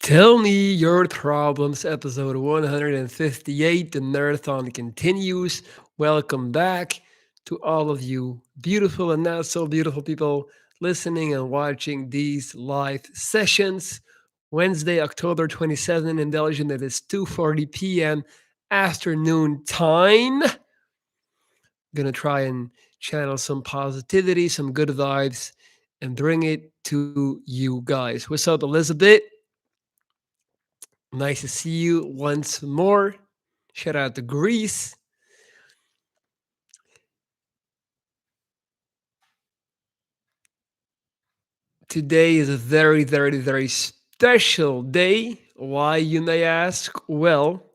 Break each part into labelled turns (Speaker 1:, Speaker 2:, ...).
Speaker 1: Tell me your problems, episode 158. The marathon continues. Welcome back to all of you beautiful and not so beautiful people listening and watching these live sessions. Wednesday, October 27 in Belgium, it is 2:40 p.m. afternoon time. Gonna try and channel some positivity, some good vibes, and bring it to you guys. What's up, Elizabeth? Nice to see you once more. Shout out to Greece. Today is a very, very, very special day. Why, you may ask? Well,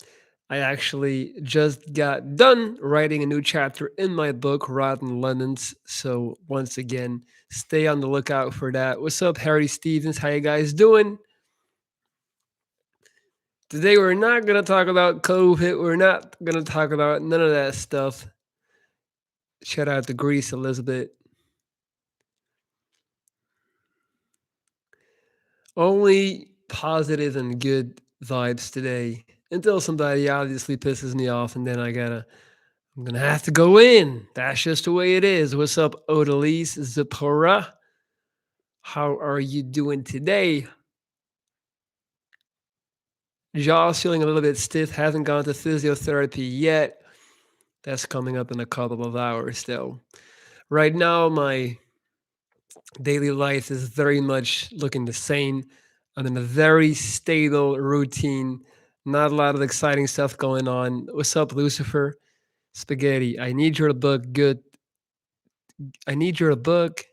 Speaker 1: I actually just got done writing a new chapter in my book, Rotten Lemons. So, once again, stay on the lookout for that. What's up, Harry Stevens? How you guys doing? Today, we're not going to talk about COVID. We're not going to talk about none of that stuff. Shout out to Greece, Elizabeth. Only positive and good vibes today until somebody obviously pisses me off, and then I'm gonna have to go in. That's just the way it is. What's up, Odalise Zipporah? How are you doing today? Jaw's feeling a little bit stiff. Hasn't gone to physiotherapy yet. That's coming up in a couple of hours, though. Right now, my daily life is very much looking the same. I'm in a very stable routine. Not a lot of exciting stuff going on. What's up, Lucifer? Spaghetti. I need your book. Good. I need your book.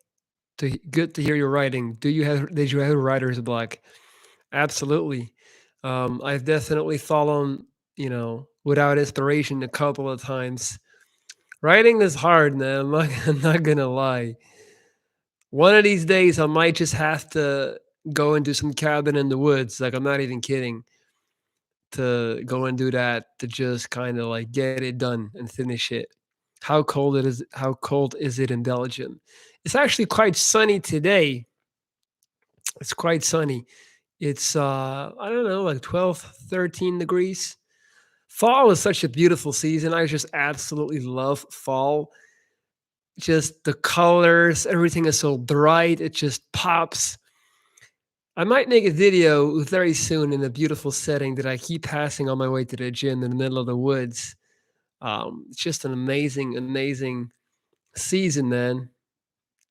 Speaker 1: Good to hear your writing. Did you have writer's block? Absolutely. I've definitely fallen, without inspiration a couple of times. Writing is hard, man. I'm not gonna lie. One of these days, I might just have to go into some cabin in the woods. Like, I'm not even kidding. To go and do that to just kind of like get it done and finish it. How cold it is? How cold is it in Belgium? It's actually quite sunny today. It's quite sunny. It's I don't know, like 12, 13 degrees. Fall is such a beautiful season. I just absolutely love fall. Just the colors, everything is so bright. It just pops. I might make a video very soon in a beautiful setting that I keep passing on my way to the gym in the middle of the woods. It's just an amazing, amazing season, man.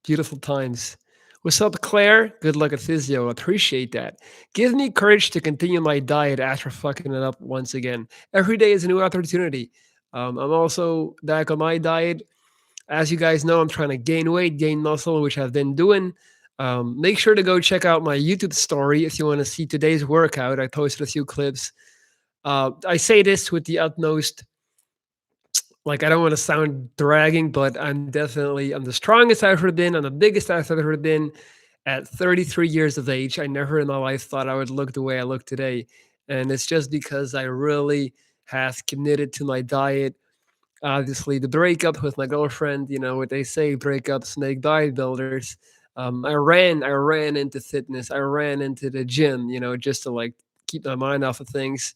Speaker 1: Beautiful times. What's up, Claire? Good luck at physio. Appreciate that. Give me courage to continue my diet after fucking it up once again. Every day is a new opportunity. I'm also back on my diet. As you guys know, I'm trying to gain weight, gain muscle, which I've been doing. Make sure to go check out my YouTube story if you want to see today's workout. I posted a few clips. I say this with the utmost, like, I don't want to sound dragging, but I'm the strongest I've ever been. I'm the biggest I've ever been at 33 years of age. I never in my life thought I would look the way I look today. And it's just because I really have committed to my diet. Obviously, the breakup with my girlfriend, you know what they say, breakups make bodybuilders. I ran into fitness. I ran into the gym, just to like keep my mind off of things.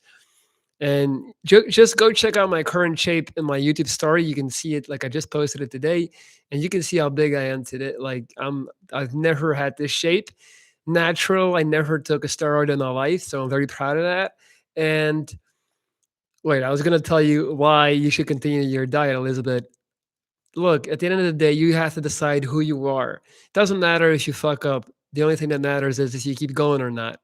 Speaker 1: And just go check out my current shape in my YouTube story. You can see it. Like, I just posted it today, and you can see how big I am today. Like, I've never had this shape. Natural. I never took a steroid in my life, so I'm very proud of that. And wait, I was gonna tell you why you should continue your diet, Elizabeth. Look, at the end of the day, you have to decide who you are. It doesn't matter if you fuck up. The only thing that matters is if you keep going or not.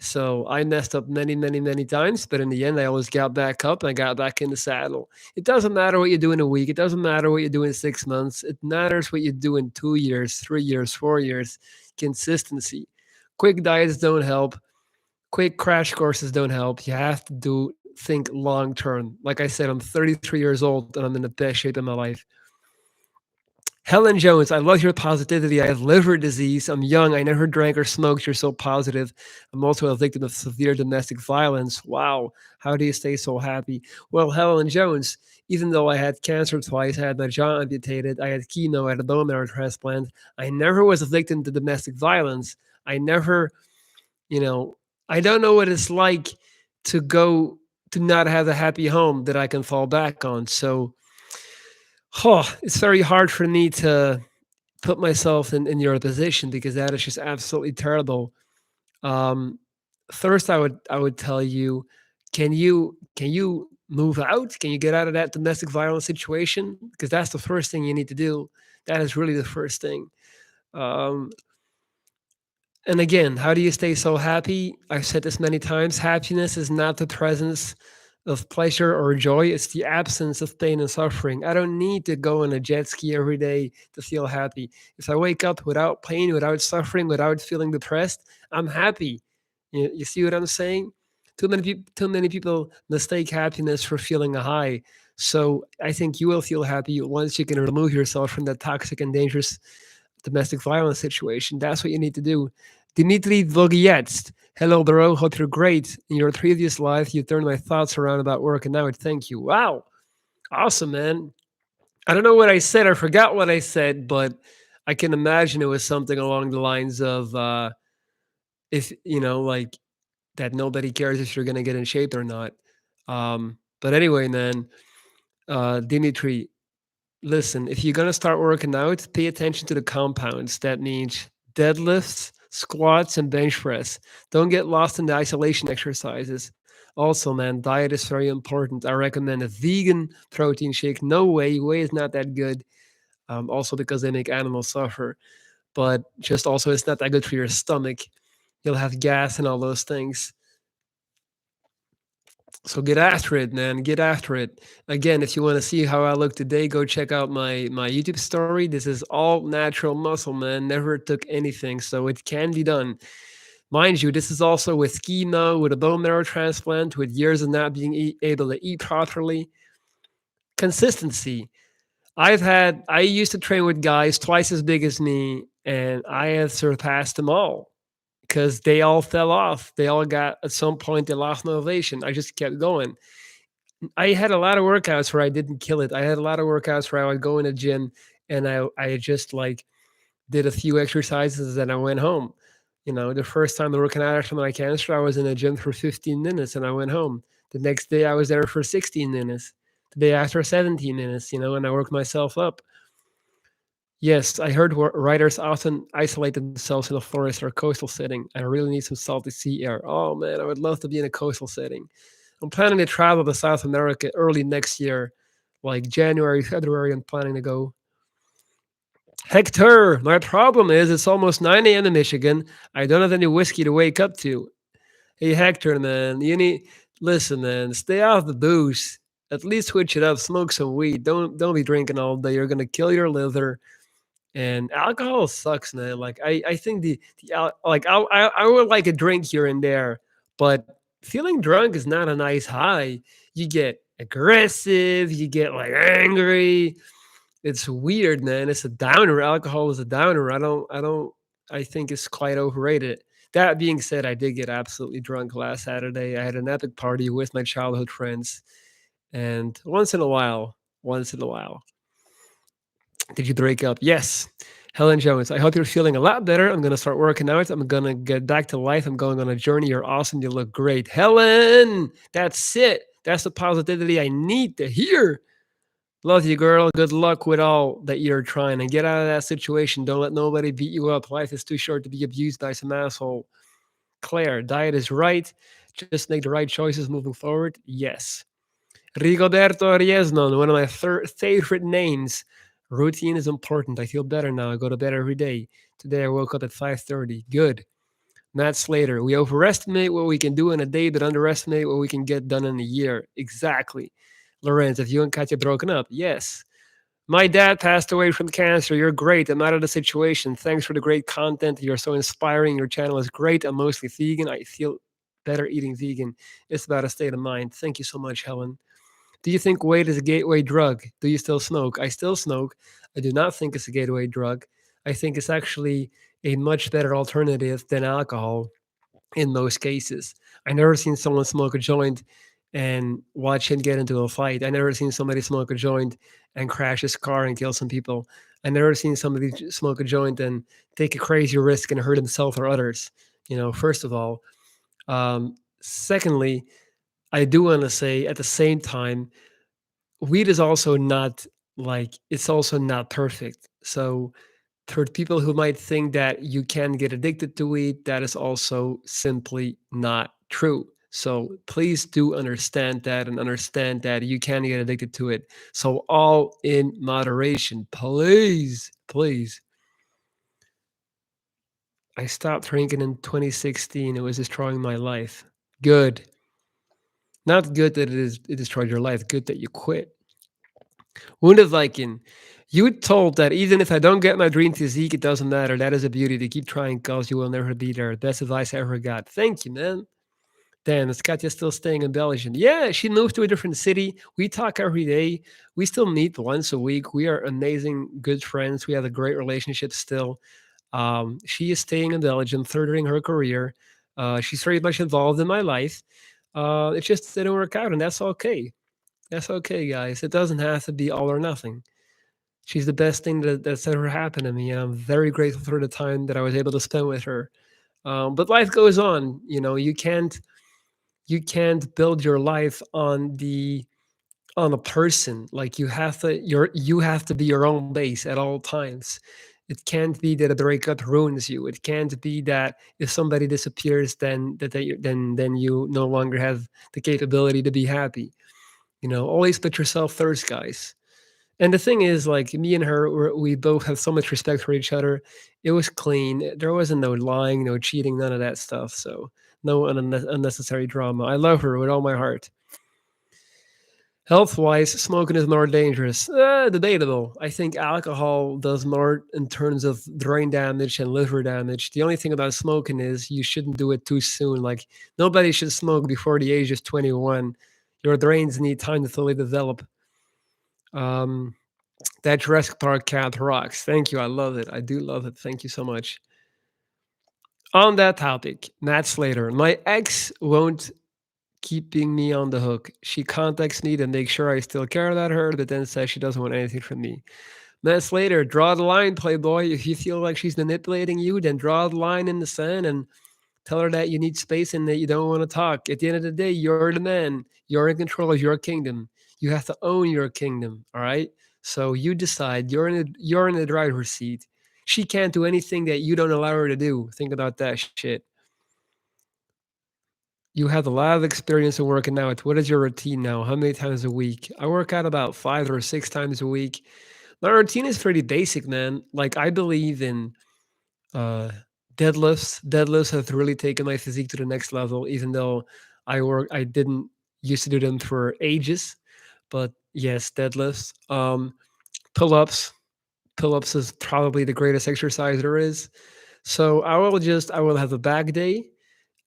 Speaker 1: So I messed up many, many, many times, but in the end, I always got back up and I got back in the saddle. It doesn't matter what you do in a week. It doesn't matter what you do in 6 months. It matters what you do in 2 years, 3 years, 4 years. Consistency. Quick diets don't help. Quick crash courses don't help. You have to think long term. Like I said, I'm 33 years old and I'm in the best shape of my life. Helen Jones, I love your positivity. I have liver disease. I'm young. I never drank or smoked. You're so positive. I'm also a victim of severe domestic violence. Wow. How do you stay so happy? Well, Helen Jones, even though I had cancer twice, I had my jaw amputated, I had chemo, I had a bone marrow transplant, I never was a victim to domestic violence. I never, you know, I don't know what it's like to go to not have a happy home that I can fall back on. So, it's very hard for me to put myself in your position because that is just absolutely terrible. Um, First, I would tell you, can you move out? Can you get out of that domestic violence situation? Because that's the first thing you need to do. That is really the first thing. Um, and again, how do you stay so happy? I've said this many times. Happiness is not the presence of pleasure or joy, it's the absence of pain and suffering. I don't need to go on a jet ski every day to feel happy. If I wake up without pain, without suffering, without feeling depressed, I'm happy. You see what I'm saying? Too many people mistake happiness for feeling a high. So I think you will feel happy once you can remove yourself from that toxic and dangerous domestic violence situation. That's what you need to do. Dimitri Dvogietst. Hello, bro. Hope you're great. In your previous life, you turned my thoughts around about work, and now I thank you. Wow. Awesome, man. I don't know what I said. I forgot what I said, but I can imagine it was something along the lines of if, like that nobody cares if you're going to get in shape or not. But anyway, man, Dimitri, listen, if you're gonna start working out, pay attention to the compounds. That means deadlifts, squats, and bench press. Don't get lost in the isolation exercises. Also, man, diet is very important. I recommend a vegan protein shake. No way, whey is not that good. Also because they make animals suffer, but just also it's not that good for your stomach. You'll have gas and all those things. So get after it, man. Get after it. Again, if you want to see how I look today, go check out my YouTube story. This is all natural muscle, man. Never took anything, so it can be done. Mind you, this is also with chemo, with a bone marrow transplant, with years of not being able to eat properly. Consistency. I used to train with guys twice as big as me, and I have surpassed them all because they all fell off. They all got at some point they lost motivation. I just kept going. I had a lot of workouts where I didn't kill it. I had a lot of workouts where I would go in a gym and I just like did a few exercises and I went home. The first time the working out after my cancer, I was in a gym for 15 minutes and I went home. The next day I was there for 16 minutes. The day after 17 minutes, and I worked myself up. Yes, I heard writers often isolate themselves in a forest or coastal setting. I really need some salty sea air. Oh man, I would love to be in a coastal setting. I'm planning to travel to South America early next year, like January, February. I'm planning to go. Hector, my problem is it's almost 9 a.m. in Michigan. I don't have any whiskey to wake up to. Hey, Hector, man, listen, man, stay off the booze. At least switch it up. Smoke some weed. Don't be drinking all day. You're gonna kill your liver. And alcohol sucks, man. Like I think like I would like a drink here and there, but feeling drunk is not a nice high. You get aggressive, you get like angry. It's weird, man. It's a downer. Alcohol is a downer. I think it's quite overrated. That being said, I did get absolutely drunk last Saturday. I had an epic party with my childhood friends, and once in a while. Did you break up? Yes. Helen Jones, I hope you're feeling a lot better. I'm going to start working out. I'm going to get back to life. I'm going on a journey. You're awesome. You look great. Helen, that's it. That's the positivity I need to hear. Love you, girl. Good luck with all that you're trying and get out of that situation. Don't let nobody beat you up. Life is too short to be abused by some asshole. Claire, diet is right. Just make the right choices moving forward. Yes. Rigoberto Riesnon, one of my favorite names. Routine is important. I feel better now. I go to bed every day. Today I woke up at 5:30. Good. Matt Slater, we overestimate what we can do in a day, but underestimate what we can get done in a year. Exactly. Lorenz, if you and Katya broken up, yes. My dad passed away from cancer. You're great. I'm out of the situation. Thanks for the great content. You're so inspiring. Your channel is great. I'm mostly vegan. I feel better eating vegan. It's about a state of mind. Thank you so much, Helen. Do you think weed is a gateway drug? Do you still smoke? I still smoke. I do not think it's a gateway drug. I think it's actually a much better alternative than alcohol in most cases. I never seen someone smoke a joint and watch him get into a fight. I never seen somebody smoke a joint and crash his car and kill some people. I never seen somebody smoke a joint and take a crazy risk and hurt himself or others. First of all, Secondly, I do want to say at the same time, weed is also not like it's also not perfect. So for people who might think that you can get addicted to weed, that is also simply not true. So please do understand that and understand that you can get addicted to it. So all in moderation, please, please. I stopped drinking in 2016. It was destroying my life. Good. Not good that it destroyed your life. Good that you quit. Wounded Viking, you told that even if I don't get my dream physique, it doesn't matter. That is a beauty to keep trying because you will never be there. Best advice I ever got. Thank you, man. Damn, is Katya still staying in Belgium? Yeah, she moved to a different city. We talk every day. We still meet once a week. We are amazing, good friends. We have a great relationship still. She is staying in Belgium, furthering her career. She's very much involved in my life. It just didn't work out, and that's okay. That's okay, guys. It doesn't have to be all or nothing. She's the best thing that's ever happened to me, and I'm very grateful for the time that I was able to spend with her. But life goes on. You know, you can't build your life on a person. Like you have to be your own base at all times. It can't be that a breakup ruins you. It can't be that if somebody disappears, then you no longer have the capability to be happy. You know, always put yourself first, guys. And the thing is, like me and her, we both have so much respect for each other. It was clean. There wasn't no lying, no cheating, none of that stuff. So no unnecessary drama. I love her with all my heart. Health wise, smoking is more dangerous. Debatable. I think alcohol does more in terms of brain damage and liver damage. The only thing about smoking is you shouldn't do it too soon. Like, nobody should smoke before the age of 21. Your brains need time to fully develop. Um, that Jurassic Park cat rocks. Thank you. I love it. I do love it. Thank you so much. On that topic, Matt Slater. My ex won't keeping me on the hook. She contacts me to make sure I still care about her, but then says she doesn't want anything from me. Minutes later, draw the line, Playboy. If you feel like she's manipulating you, then draw the line in the sand and tell her that you need space and that you don't want to talk. At the end of the day, you're the man. You're in control of your kingdom. You have to own your kingdom. All right. So you decide. You're in the driver's seat. She can't do anything that you don't allow her to do. Think about that shit. You have a lot of experience in working out. What is your routine now? How many times a week? I work out about 5 or 6 times a week. My routine is pretty basic, man. Like, I believe in uh, deadlifts. Deadlifts have really taken my physique to the next level, even though I didn't used to do them for ages. But yes, deadlifts. Pull-ups. Pull-ups is probably the greatest exercise there is. So I will have a back day.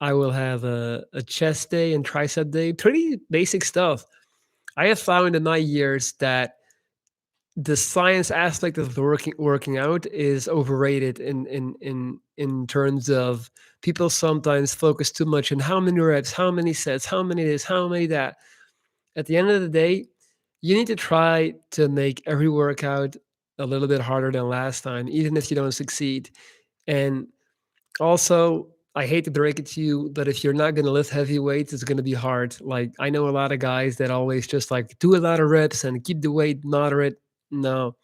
Speaker 1: I will have a chest day and tricep day. Pretty basic stuff. I have found in my years that the science aspect of the working out is overrated in terms of people sometimes focus too much on how many reps, how many sets, how many this, how many that. At the end of the day, you need to try to make every workout a little bit harder than last time, even if you don't succeed. And also, I hate to break it to you, but if you're not going to lift heavy weights, it's going to be hard. Like, I know a lot of guys that always just like do a lot of reps and keep the weight moderate. No,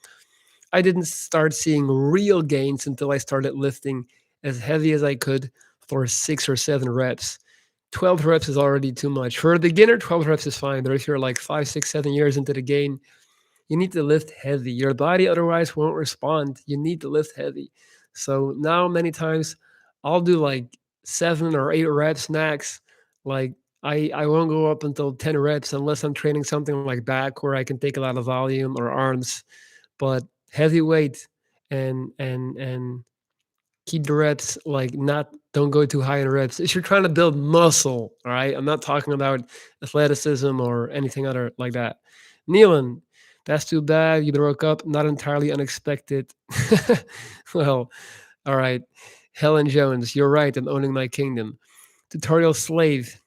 Speaker 1: I didn't start seeing real gains until I started lifting as heavy as I could for 6 or 7 reps. 12 reps is already too much. For a beginner, 12 reps is fine. But if you're like 5, 6, 7 years into the game, you need to lift heavy. Your body otherwise won't respond. You need to lift heavy. So now many times I'll do like 7 or 8 reps max. Like, I won't go up until 10 reps unless I'm training something like back where I can take a lot of volume or arms. But heavy weight and keep the reps like not don't go too high in reps. If you're trying to build muscle, all right. I'm not talking about athleticism or anything other like that. Nealon, that's too bad. You broke up. Not entirely unexpected. Well, all right. Helen Jones, you're right. I'm owning my kingdom. Tutorial slave.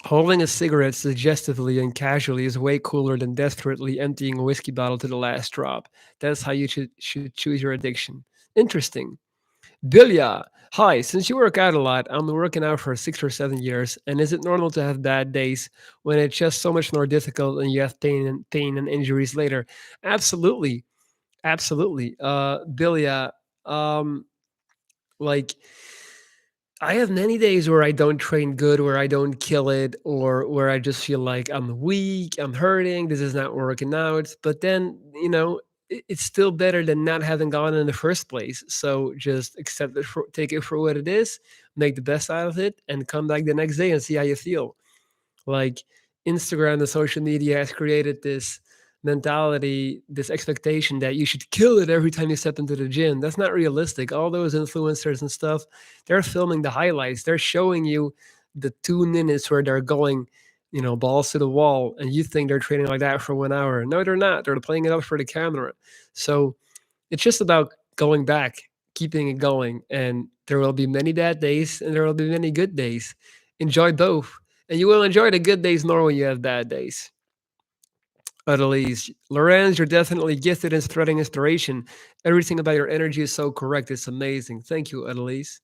Speaker 1: Holding a cigarette suggestively and casually is way cooler than desperately emptying a whiskey bottle to the last drop. That's how you should choose your addiction. Interesting. Bilya, hi. Since you work out a lot, I'm working out for 6 or 7 years, and is it normal to have bad days when it's just so much more difficult and you have pain and injuries later? Absolutely, absolutely. Bilya, um, like I have many days where I don't train good, where I don't kill it, or where I just feel like I'm weak, I'm hurting, this is not working out. But then, it's still better than not having gone in the first place. So just accept it, take it for what it is, make the best out of it, and come back the next day and see how you feel. Like Instagram, the social media has created this mentality, this expectation that you should kill it every time you step into the gym. That's not realistic. All those influencers and stuff, they're filming the highlights. They're showing you the 2 minutes where they're going, balls to the wall, and you think they're training like that for 1 hour. No, they're not. They're playing it up for the camera. So it's just about going back, keeping it going, and there will be many bad days and there will be many good days. Enjoy both, and you will enjoy the good days more when you have bad days. Elise, Lorenz, you're definitely gifted in spreading inspiration. Everything about your energy is so correct. It's amazing. Thank you, Elise.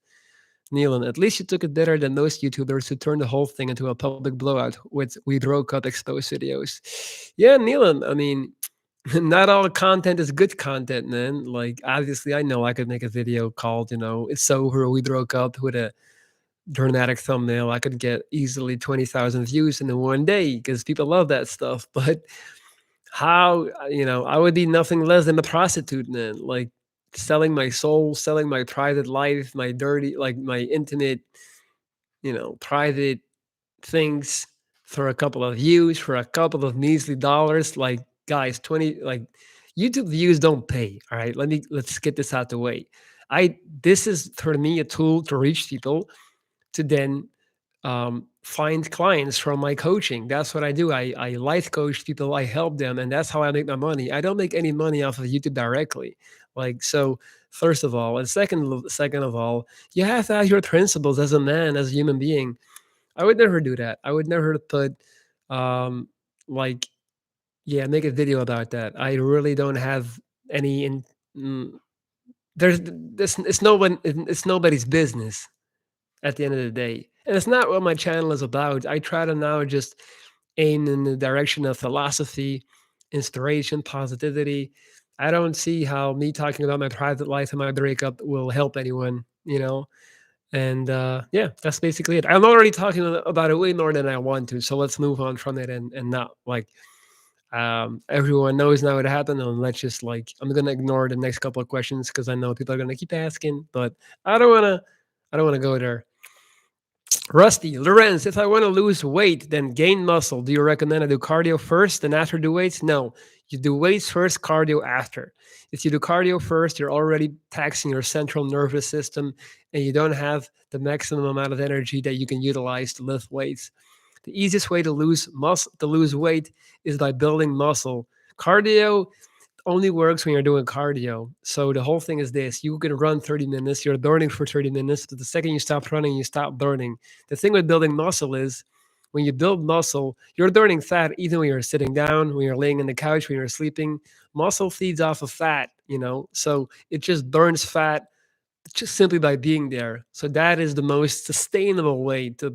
Speaker 1: Neelan, at least you took it better than most YouTubers who turned the whole thing into a public blowout with We Broke Up exposed videos. Yeah, Neelan, I mean, not all content is good content, man. Like, obviously, I know I could make a video called, It's Over, We Broke Up with a dramatic thumbnail. I could get easily 20,000 views in one day because people love that stuff. But I would be nothing less than a prostitute, man. Like, selling my soul, selling my private life, my dirty, like my intimate, private things for a couple of views, for a couple of measly dollars. Like, guys, 20, like, YouTube views don't pay. All right. Let's get this out the way. This is for me a tool to reach people to then find clients from my coaching. That's what I do. I life coach people, I help them, and that's how I make my money. I don't make any money off of YouTube directly. Like, so, first of all, and second of all, you have to have your principles as a man, as a human being. I would never do that. I would never put, um, like, yeah, make a video about that. I really don't have any. Mm, there's this. It's no one. It's nobody's business at the end of the day, and it's not what my channel is about. I try to now just aim in the direction of philosophy, inspiration, positivity. I don't see how me talking about my private life and my breakup will help anyone. And yeah, that's basically it. I'm already talking about it way more than I want to, so let's move on from it and not like everyone knows now what happened, and let's just like I'm gonna ignore the next couple of questions because I know people are gonna keep asking, but I don't wanna I don't wanna go there. Rusty, Lorenz, if I want to lose weight, then gain muscle, do you recommend I do cardio first and after do weights? No, you do weights first, cardio after. If you do cardio first, you're already taxing your central nervous system and you don't have the maximum amount of energy that you can utilize to lift weights. The easiest way to lose weight is by building muscle. Cardio only works when you're doing cardio. So the whole thing is this: you can run 30 minutes, you're burning for 30 minutes, but the second you stop running, you stop burning. The thing with building muscle is when you build muscle, you're burning fat even when you're sitting down, when you're laying on the couch, when you're sleeping. Muscle feeds off of fat. So it just burns fat just simply by being there. So that is the most sustainable way to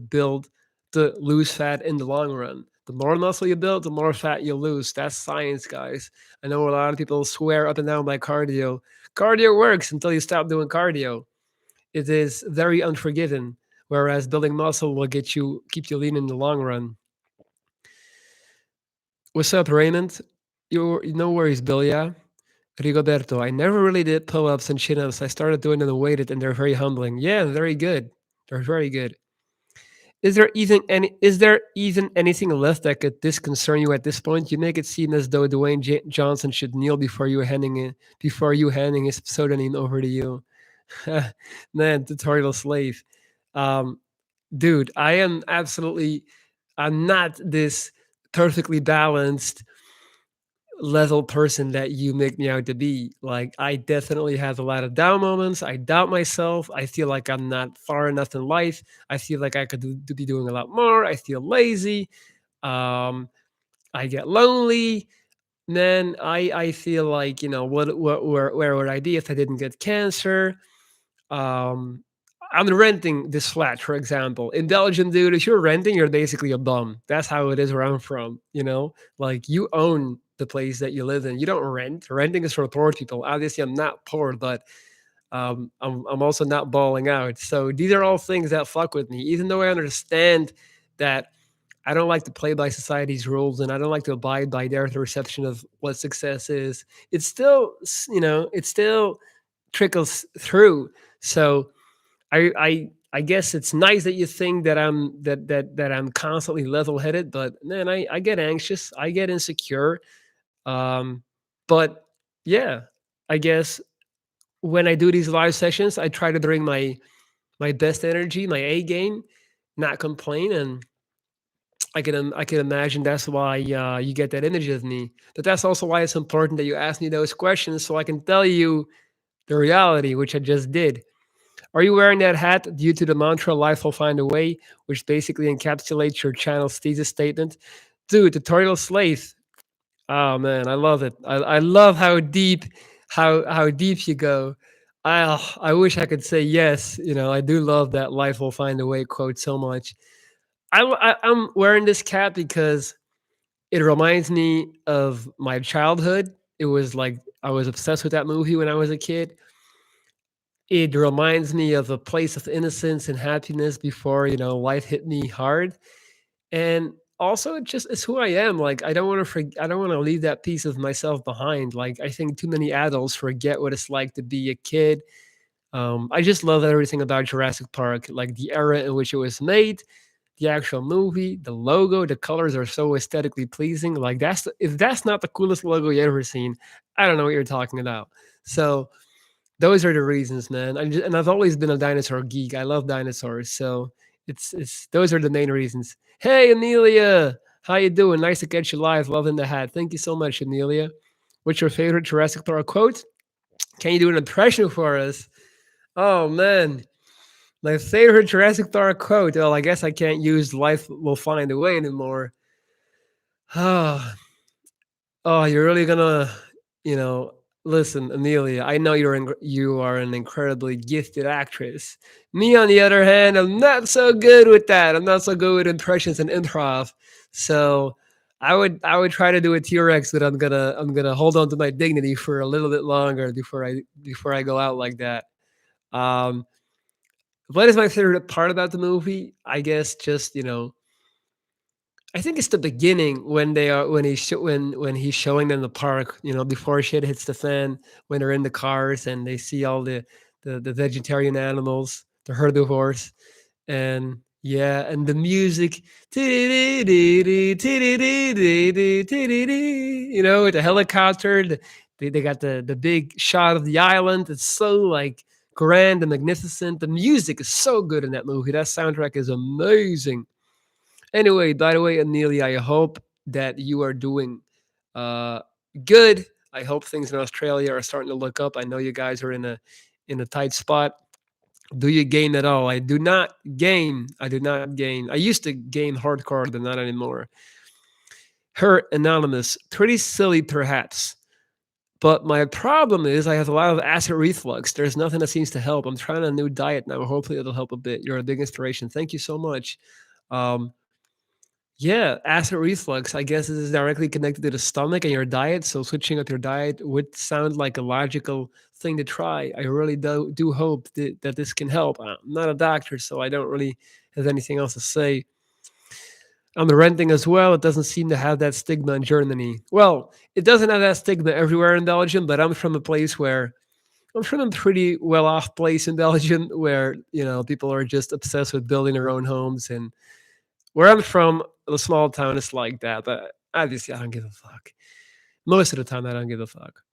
Speaker 1: lose fat in the long run. The more muscle you build, the more fat you lose. That's science, guys. I know a lot of people swear up and down by cardio. Cardio works until you stop doing cardio. It is very unforgiving. Whereas building muscle will keep you lean in the long run. What's up, Raymond? No worries, Bill. Yeah. Rigoberto, I never really did pull ups and chin ups. I started doing them weighted and they're very humbling. Yeah, very good. They're very good. Is there even anything left that could disconcern you at this point? You make it seem as though Johnson should kneel before you handing his pseudonym over to you. Man, tutorial slave. Um, dude, I'm not this perfectly balanced level person that you make me out to be. Like, I definitely have a lot of down moments. I doubt myself. I feel like I'm not far enough in life. I feel like I could be doing a lot more. I feel lazy. Um, I get lonely. Then I feel like, where would I be if I didn't get cancer? Um, I'm renting this flat, for example. In Belgium, dude, if you're renting, you're basically a bum. That's how it is where I'm from. Like you own the place that you live in. You don't rent. Renting is for poor people. Obviously, I'm not poor, but I'm also not balling out. So these are all things that fuck with me. Even though I understand that I don't like to play by society's rules and I don't like to abide by their reception of what success is. It still, it still trickles through. So I guess it's nice that you think that I'm constantly level headed, but man, I get anxious, I get insecure. Um, but yeah, I guess when I do these live sessions, I try to bring my best energy, my A game, not complain, and I can imagine that's why you get that image of me. But that's also why it's important that you ask me those questions so I can tell you the reality, which I just did. Are you wearing that hat due to the mantra "Life will find a way," which basically encapsulates your channel's thesis statement? Dude, tutorial slave. Oh man, I love it. I love how deep you go. I wish I could say yes. I do love that "Life will find a way" quote so much. I'm wearing this cap because it reminds me of my childhood. It was like I was obsessed with that movie when I was a kid. It reminds me of a place of innocence and happiness before, life hit me hard. And also it's who I am. Like I don't want to leave that piece of myself behind. Like I think too many adults forget what it's like to be a kid. I just love everything about Jurassic Park, like the era in which it was made, the actual movie, the logo, the colors are so aesthetically pleasing. Like if that's not the coolest logo you ever seen, I don't know what you're talking about. So those are the reasons, man. And I've always been a dinosaur geek. I love dinosaurs, so it's those are the main reasons. Hey, Amelia, how you doing? Nice to catch you live. Loving the hat. Thank you so much, Amelia. What's your favorite Jurassic Park quote? Can you do an impression for us? Oh man, my favorite Jurassic Park quote. Well, I guess I can't use "Life will find a way" anymore. Oh, oh, you're really gonna, you know, listen, Amelia. I know you are an incredibly gifted actress. Me, on the other hand, I'm not so good with that. I'm not so good with impressions and improv. So I would try to do a T-Rex, but I'm gonna hold on to my dignity for a little bit longer before I go out like that. Um, what is my favorite part about the movie? I guess just I think it's the beginning when he's showing them the park, before shit hits the fan, when they're in the cars and they see all the vegetarian animals, the herbivores, and yeah, and the music, with the helicopter, they got the big shot of the island. It's so like grand and magnificent. The music is so good in that movie. That soundtrack is amazing. Anyway, by the way, Amelia, I hope that you are doing uh, good. I hope things in Australia are starting to look up. I know you guys are in a tight spot. Do you game at all? I do not game. I do not game. I used to game hardcore, but not anymore. Her anonymous, pretty silly perhaps. But my problem is I have a lot of acid reflux. There's nothing that seems to help. I'm trying a new diet now. Hopefully it'll help a bit. You're a big inspiration. Thank you so much. Um, Yeah, acid reflux, I guess this is directly connected to the stomach and your diet. So switching up your diet would sound like a logical thing to try. I really do hope that this can help. I'm not a doctor, so I don't really have anything else to say. On the renting as well, it doesn't seem to have that stigma in Germany. Well, it doesn't have that stigma everywhere in Belgium, but I'm from a pretty well off place in Belgium where, people are just obsessed with building their own homes. And where I'm from, the small town is like that, but obviously I don't give a fuck. Most of the time, I don't give a fuck.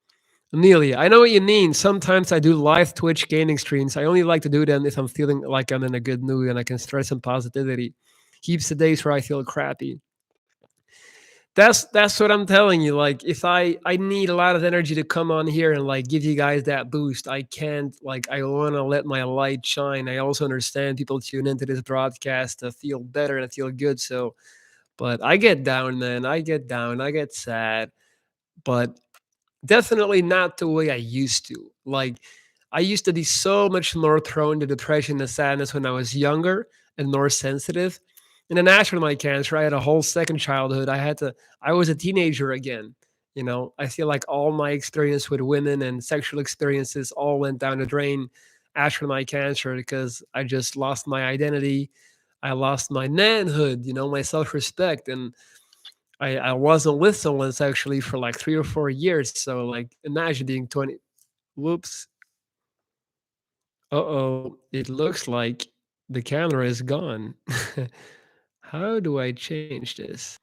Speaker 1: Amelia, I know what you mean. Sometimes I do live Twitch gaming streams. I only like to do them if I'm feeling like I'm in a good mood and I can spread some positivity. Keeps the days where I feel crappy. That's what I'm telling you. Like if I need a lot of energy to come on here and like give you guys that boost, I can't. Like I want to let my light shine. I also understand people tune into this broadcast to feel better and feel good. So but I get down, man. I get down. I get sad, but definitely not the way I used to. Like I used to be so much more prone to depression and sadness when I was younger and more sensitive. And then after my cancer, I had a whole second childhood. I was a teenager again. You know, I feel like all my experience with women and sexual experiences all went down the drain after my cancer because I just lost my identity. I lost my manhood, my self respect. And I wasn't with someone sexually for like 3 or 4 years. So, like, imagine being 20. Whoops. Uh-oh, it looks like the camera is gone. How do I change this?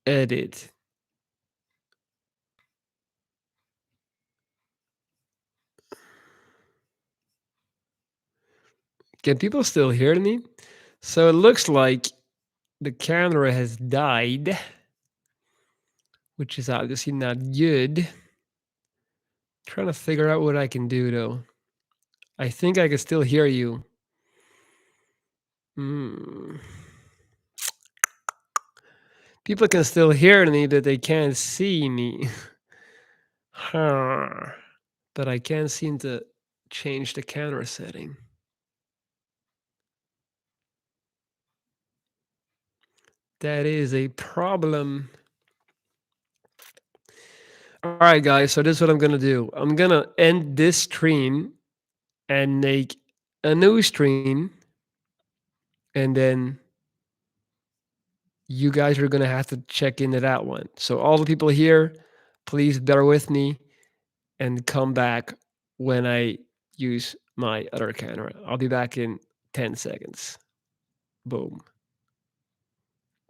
Speaker 1: Edit. Can people still hear me? So it looks like the camera has died, which is obviously not good. Trying to figure out what I can do though. I think I can still hear you. Hmm. People can still hear me, but they can't see me. Huh. But I can't seem to change the camera setting. That is a problem. All right, guys. So this is what I'm gonna do. I'm gonna end this stream and make a new stream, and then you guys are gonna have to check into that one. So all the people here, please bear with me and come back when I use my other camera. I'll be back in 10 seconds. Boom.